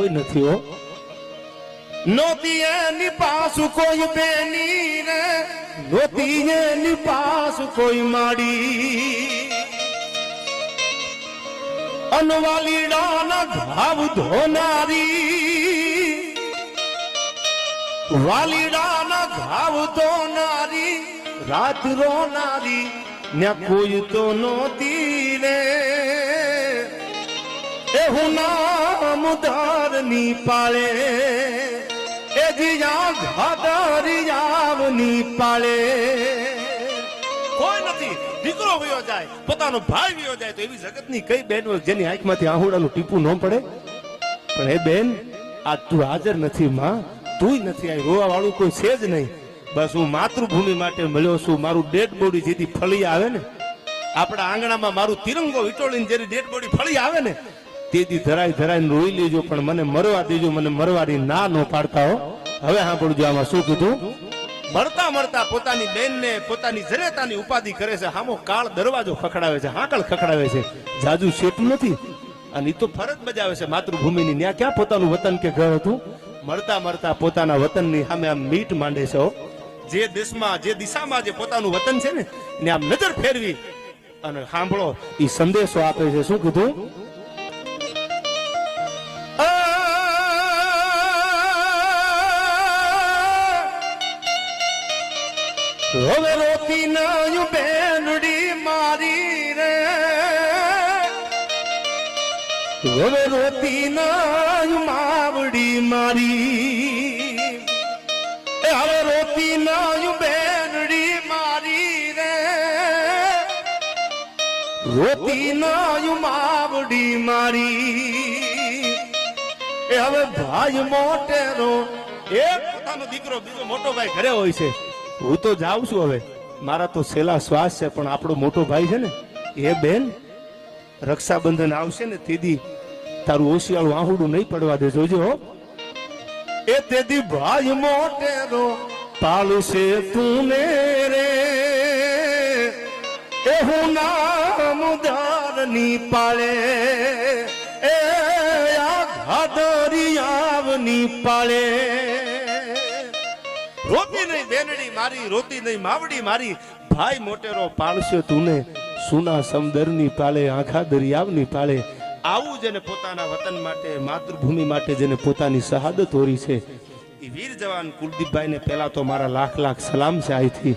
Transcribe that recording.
કોઈ નથી હો નોતી એની પાસુ કોઈ બેની રે નોતી એની પાસુ કોઈ માડી અનવાલીડાના ઘાવ ધોનારી વાલીડાના ઘાવ ધોનારી રાત રોનારી ને કોઈ તો નોતી રે એ હું નામ ધારની પાળે એ જીયા ઘાતરી આવની પાળે કોઈ નથી દીકરો વયો જાય પોતાનો ભાઈ વયો જાય તો એવી જગતની કઈ બેન હોય જેની આંખમાંથી આહુડાનું ટીપું ન પડે પણ એ બેન આ તું હાજર નથી માં તુંય નથી આ રોવા વાળું કોઈ છે જ નહીં બસ હું માતૃભૂમિ માટે મળ્યો છું મારું ડેડ બોડી જેથી ફળી આવે ને આપણા આંગણામાં મારું તિરંગો વિટોળીને જેની ડેડ બોડી ફળી આવે ને તેથી ધરાઈ ધરાઈને રોઈ લેજો પણ મને મરવા દેજો મને મરવાની ના નો પાડતા હો હવે સાંભળજો આમાં શું કીધું મળતા મળતા પોતાની બેનને પોતાની જરેતાની ઉપાધિ કરે છે હામો કાળ દરવાજો ખખડાવે છે હાકળ ખખડાવે છે જાજુ શેઠું નથી અને એ તો ફરજ બજાવે છે માતૃભૂમિની ન્યા ક્યાં પોતાનું વતન કે ઘર હતું મળતા મળતા પોતાના વતનની સામે આમ મીટ માંડે છે જે દેશમાં જે દિશામાં જે પોતાનું વતન છે ને એને આમ નજર ફેરવી અને સાંભળો એ સંદેશો આપે છે શું કીધું હવે રોતી નાયું બેનડી મારી રે હવે રોતી નાયું માવડી મારી હવે રોતી નાયું બેનડી મારી રે રોતી નાયું માવડી મારી એ હવે ભાઈ મોટેરો એક પોતાનો દીકરો બીજો મોટો ભાઈ ઘરે હોય છે હું તો જાઉં છું હવે મારા તો છેલ્લા શ્વાસ છે પણ આપણો મોટો ભાઈ છે ને એ બેન રક્ષાબંધન આવશે ને તેદી તારું ઓશિયાળું આહુડું નહીં પડવા દે જોજો એ તેદી ભાઈ મોટેરો પાળશે તું રે એ હું નામ ધારની પાળે એ આ ઘાધરી આવની પાળે રોતી નહીં બેનડી મારી રોતી નહીં માવડી મારી ભાઈ મોટેરો પાળશે તુને સુના સમદરની પાળે આંખા દરિયાવની પાળે આવું જેને પોતાના વતન માટે માતૃભૂમિ માટે જેને પોતાની શહાદત હોરી છે એ વીર જવાન કુલદીપભાઈને પહેલા તો મારા લાખ લાખ સલામ છે અહીંથી